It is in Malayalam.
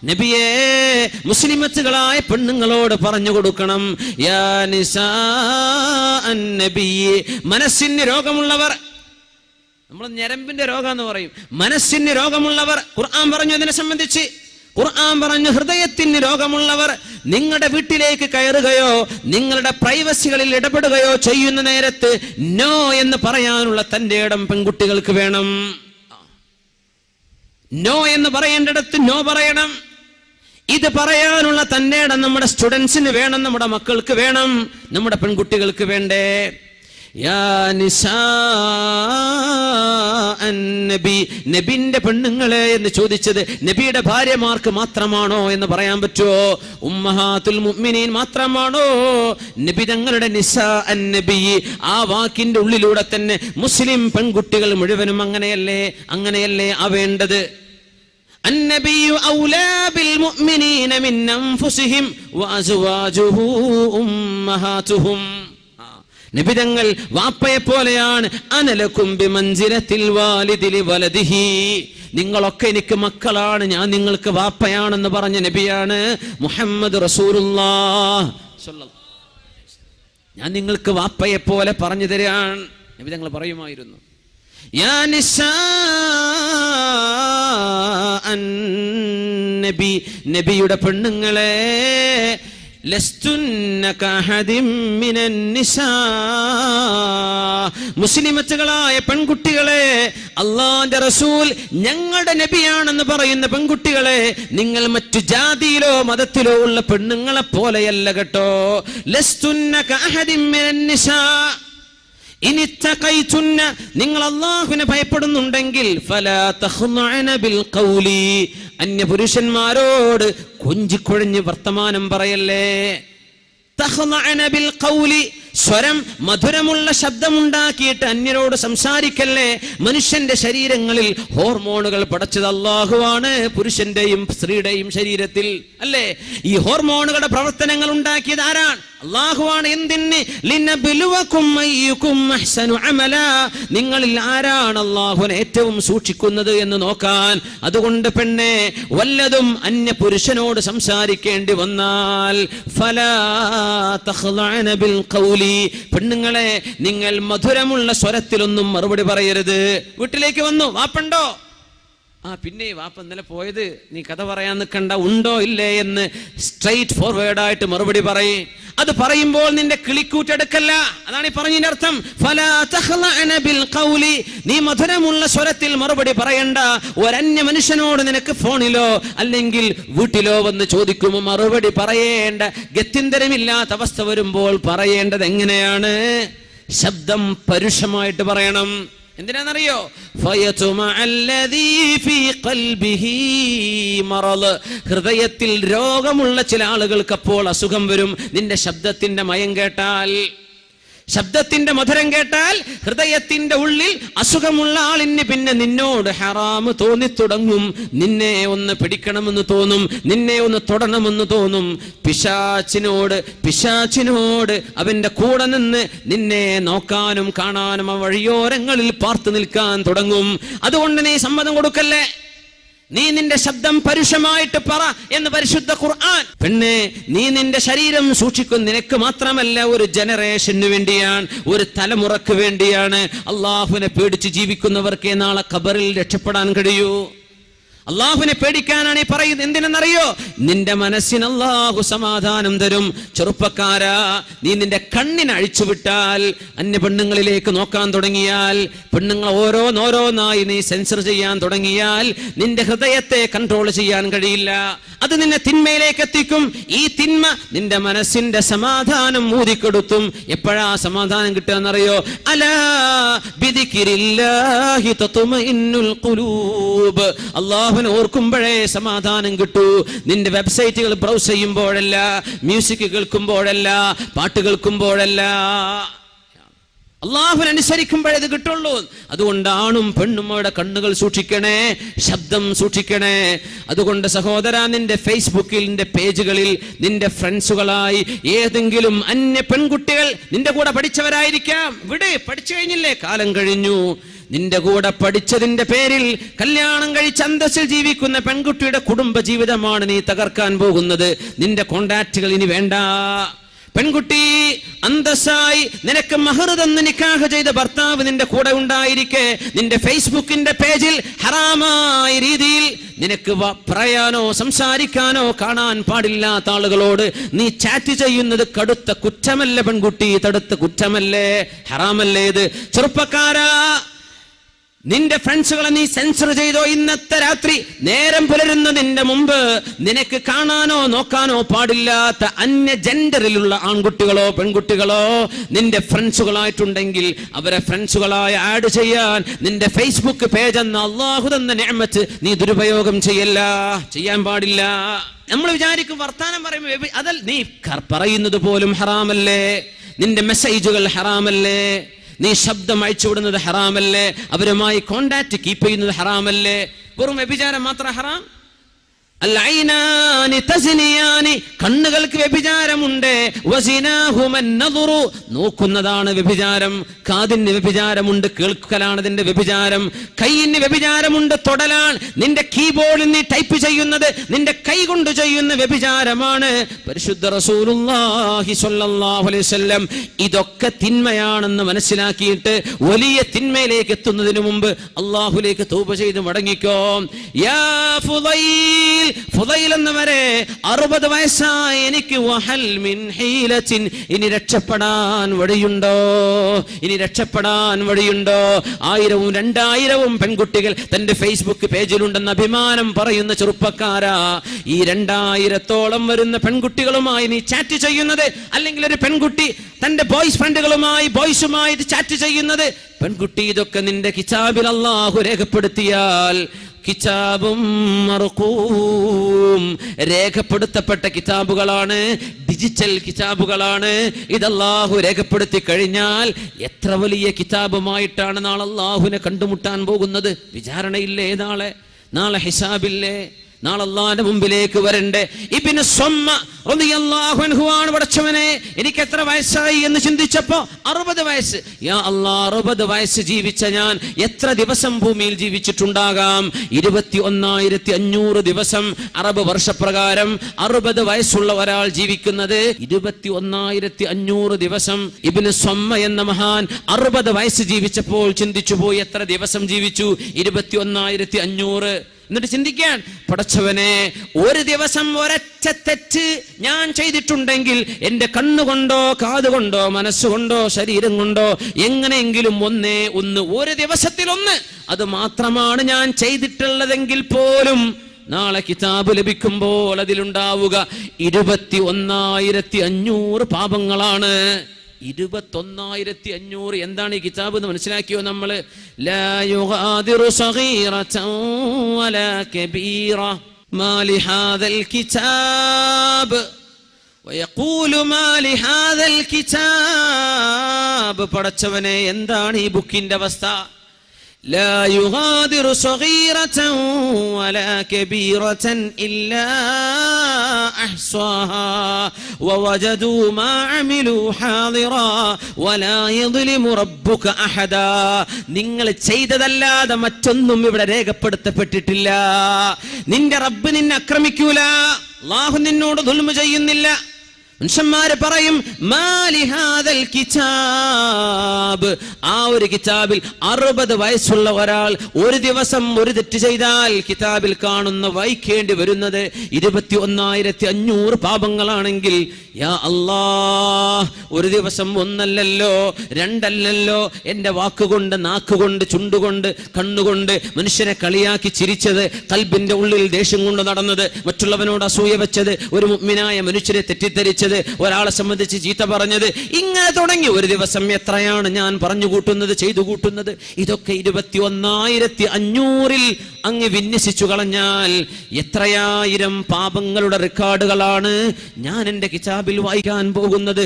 നബിയേ, മുസ്ലിമത്തുകളായ പെണ്ണുങ്ങളോട് പറഞ്ഞു കൊടുക്കണം, യാ നിസാ അൻ-നബി, മനസ്സിന് രോഗമുള്ളവർ, നമ്മൾ ഞരമ്പിന്റെ രോഗം എന്ന് പറയും, മനസ്സിന് രോഗമുള്ളവർ, ഖുർആൻ പറഞ്ഞു അതിനെ സംബന്ധിച്ച്. ഖുർആൻ പറഞ്ഞു, ഹൃദയത്തിന് രോഗമുള്ളവർ നിങ്ങളുടെ വീട്ടിലേക്ക് കയറുകയോ നിങ്ങളുടെ പ്രൈവസികളിൽ ഇടപെടുകയോ ചെയ്യുന്ന നേരത്ത് നോ എന്ന് പറയാനുള്ള തന്റെ ഇടം പെൺകുട്ടികൾക്ക് വേണം. നോ എന്ന് പറയേണ്ടിടത്ത് നോ പറയണം. ഇത് പറയാനുള്ള തന്റെ ഇടം നമ്മുടെ സ്റ്റുഡൻസിന് വേണം, നമ്മുടെ മക്കൾക്ക് വേണം, നമ്മുടെ പെൺകുട്ടികൾക്ക് വേണ്ടേ? യാ നിസാ അൻ-നബി, നബിന്റെ പെണ്ണുങ്ങളെ എന്ന് ചോദിച്ചത് നബിയുടെ ഭാര്യമാർക്ക് മാത്രമാണോ എന്ന് പറയാൻ പറ്റുമോ? ഉമ്മഹാത്തുൽ മുഅ്മിനീൻ മാത്രമാണോ? നബി തങ്ങളുടെ നിസാ അൻ-നബി, ആ വാക്കിന്റെ ഉള്ളിലൂടെ തന്നെ മുസ്ലിം പെൺകുട്ടികൾ മുഴുവനും അങ്ങനെയല്ലേ ആവേണ്ടത്. അൻ-നബിയ്യു ഔലാ ബിൽ മുഅ്മിനീന മിൻ അൻഫുസിഹിം വഅസ്വാജുഹു ഉമ്മഹാതുഹും. നബിതങ്ങൾ വാപ്പയെ പോലെയാണ്. അനലകും ബിമൻസിലത്തിൽ വാലിദി ലിവലദിഹി, നിങ്ങളൊക്കെ എനിക്ക് മക്കളാണ്, ഞാൻ നിങ്ങൾക്ക് വാപ്പയാണെന്ന് പറഞ്ഞ നബിയാണ് മുഹമ്മദ് റസൂലുള്ളാഹ് സ്വല്ലല്ലാഹു അലൈഹി വസല്ലം. ഞാൻ നിങ്ങൾക്ക് വാപ്പയെ പോലെ പറഞ്ഞു തരാൻ നബിതങ്ങൾ പറയുമായിരുന്നു. യാ നിസാ അൻ-നബി, നബിയുടെ പെണ്ണുങ്ങളെ, മുസ്ലിമത്തുകളായ പെൺകുട്ടികളെ, അള്ളാന്റെ റസൂൽ ഞങ്ങളുടെ നബിയാണെന്ന് പറയുന്ന പെൺകുട്ടികളെ, നിങ്ങൾ മറ്റു ജാതിയിലോ മതത്തിലോ ഉള്ള പെണ്ണുങ്ങളെ പോലെയല്ല കേട്ടോ. ലസ്തുന്ന കഅഹദിൻ മിനൻ നിസാ, ഇനിത്തഖൈതുന്ന, നിങ്ങൾ അല്ലാഹുവിനെ ഭയപ്പെടുന്നുണ്ടെങ്കിൽ ഫലാ തഖ്നഅന ബിൽ ഖൗലി, അന്യപുരുഷന്മാരോട് കൊഞ്ചിക്കൊഴഞ്ഞ് വർത്തമാനം പറയല്ലേ. തഖ്നഅന ബിൽ ഖൗലി, സ്വരം മധുരമുള്ള ശബ്ദമുണ്ടാക്കിയിട്ട് അന്യരോട് സംസാരിക്കല്ലേ. മനുഷ്യന്റെ ശരീരങ്ങളിൽ ഹോർമോണുകൾ പടച്ചത് അല്ലാഹുവാണ്, പുരുഷന്റെയും സ്ത്രീയുടെയും ശരീരത്തിൽ അല്ലേ. ഈ ഹോർമോണുകളുടെ പ്രവർത്തനങ്ങൾ ഉണ്ടാക്കിയത് ആരാണ്? അല്ലാഹുവാണ്. എന്തിന്? ലിനബ്ലുവകും അയ്യുകും അഹ്സനു അമല, നിങ്ങളിൽ ആരാണ് അല്ലാഹുവിനെ ഏറ്റവും സൂക്ഷിക്കുന്നത് എന്ന് നോക്കാൻ. അതുകൊണ്ട് പെണ്ണെ, വല്ലതും അന്യ പുരുഷനോട് സംസാരിക്കേണ്ടി വന്നാൽ ഫലാ തഖ്ലഅന ബിൽ ഖൗലി, പെണ്ണുങ്ങളെ നിങ്ങൾ മധുരമുള്ള സ്വരത്തിലൊന്നും മറുപടി പറയരുത്. വീട്ടിലേക്ക് വന്നു, വാപ്പുണ്ടോ? പിന്നെ വാപ്പ ഇന്നലെ പോയത്, നീ കഥ പറയാൻ നിൽക്കണ്ട, ഉണ്ടോ ഇല്ലേ എന്ന് സ്ട്രൈറ്റ് ഫോർവേഡ് ആയിട്ട് മറുപടി പറയും. അത് പറയുമ്പോൾ നിന്റെ കിളിക്കൂറ്റെടുക്കല്ല, അതാണ് ഈ പറഞ്ഞതിന്റെ അർത്ഥം. ഫലാ തഖ്ലഅന ബിൽ ഖൗലി, നീ മധുരമുള്ള സ്വരത്തിൽ മറുപടി പറയണ്ട. ഒരന്യ മനുഷ്യനോട് നിനക്ക് ഫോണിലോ അല്ലെങ്കിൽ വീട്ടിലോ വന്ന് ചോദിക്കുമ്പോൾ മറുപടി പറയേണ്ട ഗത്യന്തരമില്ലാത്ത അവസ്ഥ വരുമ്പോൾ പറയേണ്ടത് എങ്ങനെയാണ്? ശബ്ദം പരുഷമായിട്ട് പറയണം. എന്തിനാണെന്നറിയോ? ഹൃദയത്തിൽ രോഗമുള്ള ചില ആളുകൾക്ക് അപ്പോൾ അസുഖം വരും. നിന്റെ ശബ്ദത്തിന്റെ മയം കേട്ടാൽ, ശബ്ദത്തിന്റെ മധുരം കേട്ടാൽ ഹൃദയത്തിന്റെ ഉള്ളിൽ അസുഖമുള്ള ആളിന് പിന്നെ നിന്നോട് ഹറാമ് തോന്നിത്തുടങ്ങും. നിന്നെ ഒന്ന് പിടിക്കണമെന്ന് തോന്നും, നിന്നെ ഒന്ന് തൊടണമെന്ന് തോന്നും. പിശാചിനോട് അവന്റെ കൂടെ നിന്ന് നിന്നെ നോക്കാനും കാണാനും ആ വഴിയോരങ്ങളിൽ പാർത്തു നിൽക്കാൻ തുടങ്ങും. അതുകൊണ്ട് നീ സമ്മതം കൊടുക്കല്ലേ. നീ നിന്റെ ശബ്ദം പരുഷമായിട്ട് പറ എന്ന് പരിശുദ്ധ ഖുർആൻ. പെണ്ണെ, നീ നിന്റെ ശരീരം സൂക്ഷിക്കും. നിനക്ക് മാത്രമല്ല, ഒരു ജനറേഷന് വേണ്ടിയാണ്, ഒരു തലമുറക്ക് വേണ്ടിയാണ്. അള്ളാഹുവിനെ പേടിച്ച് ജീവിക്കുന്നവർക്കേ നാളെ ഖബറിൽ രക്ഷപ്പെടാൻ കഴിയൂ. അള്ളാഹുവിനെ പേടിക്കാനാണ് ഈ പറയുന്നത്. എന്തിനെന്നറിയോ? നിന്റെ മനസ്സിന് അള്ളാഹു സമാധാനം തരും. ചെറുപ്പക്കാരാ, നീ നിന്റെ കണ്ണിനെ അഴിച്ചുവിട്ടാൽ, അന്യ പെണ്ണുങ്ങളിലേക്ക് നോക്കാൻ തുടങ്ങിയാൽ, പെണ്ണുങ്ങൾ ഓരോന്നായി നീ സെൻസർ ചെയ്യാൻ തുടങ്ങിയാൽ നിന്റെ ഹൃദയത്തെ കൺട്രോൾ ചെയ്യാൻ കഴിയില്ല. അത് നിന്നെ തിന്മയിലേക്ക് എത്തിക്കും. ഈ തിന്മ നിന്റെ മനസ്സിന്റെ സമാധാനം ഊതിക്കെടുത്തും. എപ്പോഴാ സമാധാനം കിട്ടുകയെന്നറിയോ? അലാ ബിദിക്രില്ലാഹി തത്മഇന്നുൽ ഖുലൂബ്, അല്ലാഹുവിനെ ഓർക്കുമ്പോഴേ സമാധാനം കിട്ടൂ. നിന്റെ വെബ്സൈറ്റുകൾ ബ്രൗസ് ചെയ്യുമ്പോഴല്ല, മ്യൂസിക് കേൾക്കുമ്പോഴല്ല, പാട്ട് കേൾക്കുമ്പോഴല്ല, അള്ളാഹുവിനെ അനുസരിക്കുമ്പോഴേ ഇത് കിട്ടുള്ളൂ. അതുകൊണ്ട് ആണും പെണ്ണും അവരുടെ കണ്ണുകൾ സൂക്ഷിക്കണേ, ശബ്ദം സൂക്ഷിക്കണേ. അതുകൊണ്ട് സഹോദരാ, നിന്റെ ഫേസ്ബുക്കിന്റെ പേജുകളിൽ നിന്റെ ഫ്രണ്ട്സുകളായി ഏതെങ്കിലും അന്യ പെൺകുട്ടികൾ നിന്റെ കൂടെ പഠിച്ചവരായിരിക്കാം. പഠിച്ചു കഴിഞ്ഞില്ലേ, കാലം കഴിഞ്ഞു. നിന്റെ കൂടെ പഠിച്ചതിന്റെ പേരിൽ കല്യാണം കഴിച്ച് അന്തസ്സിൽ ജീവിക്കുന്ന പെൺകുട്ടിയുടെ കുടുംബ ജീവിതമാണ് നീ തകർക്കാൻ പോകുന്നത്. നിന്റെ കോണ്ടാക്റ്റുകൾ ഇനി വേണ്ട. പെൺകുട്ടി, അന്തസ്സായി നിനക്ക് മഹർ തന്ന് നിക്കാഹ് ചെയ്ത ഭർത്താവ് നിന്റെ കൂടെ ഉണ്ടായിരിക്കെ നിന്റെ ഫേസ്ബുക്കിന്റെ പേജിൽ ഹറാമായ രീതിയിൽ നിനക്ക് പറയാനോ സംസാരിക്കാനോ കാണാൻ പാടില്ലാത്ത ആളുകളോട് നീ ചാറ്റ് ചെയ്യുന്നത് കടുത്ത കുറ്റമല്ലേ പെൺകുട്ടി? തടുത്ത കുറ്റമല്ലേ? ഹറാമല്ലേ ഇത്? ചെറുപ്പക്കാരാ, നിന്റെ ഫ്രണ്ട്സുകളെ നീ സെൻസർ ചെയ്തോ? ഇന്നത്തെ രാത്രി നേരം പുലരുന്നതിന്റെ മുമ്പ് നിനക്ക് കാണാനോ നോക്കാനോ പാടില്ലാത്ത അന്യ ജെൻഡറിലുള്ള ആൺകുട്ടികളോ പെൺകുട്ടികളോ നിന്റെ ഫ്രണ്ട്സുകളായിട്ടുണ്ടെങ്കിൽ അവരെ ഫ്രണ്ട്സുകളായി ആഡ് ചെയ്യാൻ നിന്റെ ഫേസ്ബുക്ക് പേജ് എന്ന അള്ളാഹു തന്ന നിഅമത്ത് നീ ദുരുപയോഗം ചെയ്യാൻ പാടില്ല. നമ്മൾ വിചാരിക്കും വർത്താനം പറയുമ്പോൾ അതൽ നീ പറയുന്നത് പോലും ഹറാമല്ലേ? നിന്റെ മെസ്സേജുകൾ ഹറാമല്ലേ? നീ ശബ്ദം അയച്ചുവിടുന്നത് ഹറാമല്ലേ? അവരുമായി കോണ്ടാക്ട് കീപ്പ് ചെയ്യുന്നത് ഹറാമല്ലേ? വെറും വ്യഭിചാരം മാത്രം ഹറാം? കണ്ണുകൾക്ക് വ്യഭിചാരമുണ്ട്. നോക്കുന്നതാണ് വ്യഭിചാരം. കാതിന് വ്യഭിചാരമുണ്ട്, കേൾക്കലാണ് അതിന്റെ വ്യഭിചാരം. കൈയിന് വ്യഭിചാരമുണ്ട്, തൊടലാണ്. നിന്റെ കീബോർഡിൽ നീ ടൈപ്പ് ചെയ്യുന്നത് നിന്റെ കൈ കൊണ്ട് ചെയ്യുന്ന വ്യഭിചാരമാണ്. പരിശുദ്ധ റസൂലുള്ളാഹി സ്വല്ലല്ലാഹു അലൈഹി വസല്ലം ഇതൊക്കെ തിന്മയാണെന്ന് മനസ്സിലാക്കിയിട്ട് വലിയ തിന്മയിലേക്ക് എത്തുന്നതിന് മുമ്പ് അള്ളാഹുലേക്ക് തൗബ ചെയ്ത് മടങ്ങിക്കോ. യാ ഫുദൈൽ എന്നവരെ 60 വയസ്സായി എനിക്ക് വഹൽ മിൻ ഹീലത്തിൻ, ഇനി രക്ഷപ്പെടാൻ വഴിയുണ്ടോ? ഇനി രക്ഷപ്പെടാൻ വഴിയുണ്ടോ? 1000ഉം 2000ഉം പെൺകുട്ടികൾ തന്റെ ഫേസ്ബുക്ക് പേജിലുണ്ടെന്ന് അഭിമാനം പറയുന്ന ചെറുപ്പക്കാരാ, ഈ 2000-ഓളം വരുന്ന പെൺകുട്ടികളുമായി നീ ചാറ്റ് ചെയ്യുന്നത്, അല്ലെങ്കിൽ ഒരു പെൺകുട്ടി തന്റെ ബോയ്സുമായി ചാറ്റ് ചെയ്യുന്നത്, പെൺകുട്ടി ഇതൊക്കെ നിന്റെ കിതാബിൽ അല്ലാഹു രേഖപ്പെടുത്തിയാൽ, കിതാബും മർഖൂം, രേഖപ്പെടുത്തപ്പെട്ട കിതാബുകളാണ്, ഡിജിറ്റൽ കിതാബുകളാണ്. ഇത് അല്ലാഹു രേഖപ്പെടുത്തി കഴിഞ്ഞാൽ എത്ര വലിയ കിതാബുമായിട്ടാണ് നാളെ അല്ലാഹുവിനെ കണ്ടുമുട്ടാൻ പോകുന്നത്. വിചാരണയില്ലേ? നാളെ ഹിസാബില്ലേ? നാളെ അല്ലാഹുവിന്റെ മുമ്പിലേക്ക് വരണ്ടേ? ഇബ്നു സ്വമ്മ റളിയല്ലാഹു അൻഹു ആണ് പടച്ചവനെ എനിക്ക് എത്ര വയസ്സായി എന്ന് ചിന്തിച്ചപ്പോ 60 വയസ്സ്. യാ അല്ലാഹ്, 60 വയസ്സ് ജീവിച്ച ഞാൻ എത്ര ദിവസം ഭൂമിയിൽ ജീവിച്ചിട്ടുണ്ടാകാം? 21,500 ദിവസം. അറബ് വർഷപ്രകാരം 60 വയസ്സുള്ള ഒരാൾ ജീവിക്കുന്നത് 21,500 ദിവസം. ഇബ്നു സ്വമ്മ എന്ന മഹാൻ 60 വയസ്സ് ജീവിച്ചപ്പോൾ ചിന്തിച്ചു പോയി, എത്ര ദിവസം ജീവിച്ചു? 21,500. എന്നിട്ട് ചിന്തിക്കാൻ, പടച്ചവനെ ഒരു ദിവസം ഒരൊറ്റ തെറ്റ് ഞാൻ ചെയ്തിട്ടുണ്ടെങ്കിൽ എന്റെ കണ്ണുകൊണ്ടോ കാതുകൊണ്ടോ മനസ്സുകൊണ്ടോ ശരീരം കൊണ്ടോ എങ്ങനെയെങ്കിലും ഒരു ദിവസത്തിൽ ഒന്ന് അത് മാത്രമാണ് ഞാൻ ചെയ്തിട്ടുള്ളതെങ്കിൽ പോലും നാളെ കിതാബ് ലഭിക്കുമ്പോൾ അതിലുണ്ടാവുക 21,500 പാപങ്ങളാണ്. 21,500. എന്താണ് ഈ കിതാബ് എന്ന് മനസ്സിലാക്കിയോ നമ്മൾ? ലാ യുഗാദിറു സഗീറതൻ വലാ കബീറ മാ ലിഹാദൽ കിതാബ് വയഖൂലു മാ ലിഹാദൽ കിതാബ്. പടച്ചവനെ, എന്താണ് ഈ ബുക്കിന്റെ അവസ്ഥ? ലാ യുഗാദിറു സഗീറതൻ വലാ കബീറതൻ ഇല്ലാ അഹ്സാഹാ വവജദൂ മാ അമിലൂ ഹാദിറാ വലാ യദ്ലിമു റബ്ബുക അഹദാ. നിങ്ങൾ ചെയ്തതല്ലാതെ മറ്റൊന്നും ഇവിടെ രേഖപ്പെടുത്തപ്പെട്ടിട്ടില്ല. നിന്റെ റബ്ബ് നിന്നെ ആക്രമിക്കൂല. അല്ലാഹു നിന്നോട് ദുൽമ ചെയ്യുന്നില്ല. മനുഷ്യന്മാര് പറയും മാലിഹാദൽ കിതാബ്. ആ ഒരു കിതാബിൽ 60 വയസ്സുള്ള ഒരാൾ ഒരു ദിവസം ഒരു തെറ്റ് ചെയ്താൽ കിതാബിൽ കാണുന്ന വായിക്കേണ്ടി വരുന്നത് 21,500 പാപങ്ങളാണെങ്കിൽ, യാ അല്ലാഹ്, ഒരു ദിവസം ഒന്നല്ലല്ലോ രണ്ടല്ലല്ലോ എന്റെ വാക്കുകൊണ്ട്, നാക്കുകൊണ്ട്, ചുണ്ടുകൊണ്ട്, കണ്ണുകൊണ്ട് മനുഷ്യനെ കളിയാക്കി ചിരിച്ചത്, കൽബിന്റെ ഉള്ളിൽ ദേഷ്യം കൊണ്ട് നടന്നത്, മറ്റുള്ളവനോട് അസൂയ വെച്ചത്, ഒരു മുഅ്മിനായ മനുഷ്യരെ തെറ്റിദ്ധരിച്ചത്, ഒരാളെ സംബന്ധിച്ച് ചീത്ത പറഞ്ഞത്, ഇങ്ങനെ തുടങ്ങി ഒരു ദിവസം എത്രയാണ് ഞാൻ പറഞ്ഞു കൂട്ടുന്നത്, ചെയ്തു കൂട്ടുന്നത്. ഇതൊക്കെ 21,500-ൽ അങ്ങ് വിന്യസിച്ചു കളഞ്ഞാൽ എത്രയായിരം പാപങ്ങളുടെ റെക്കോർഡുകളാണ് ഞാൻ എന്റെ കിതാബിൽ വായിക്കാൻ പോകുന്നത്.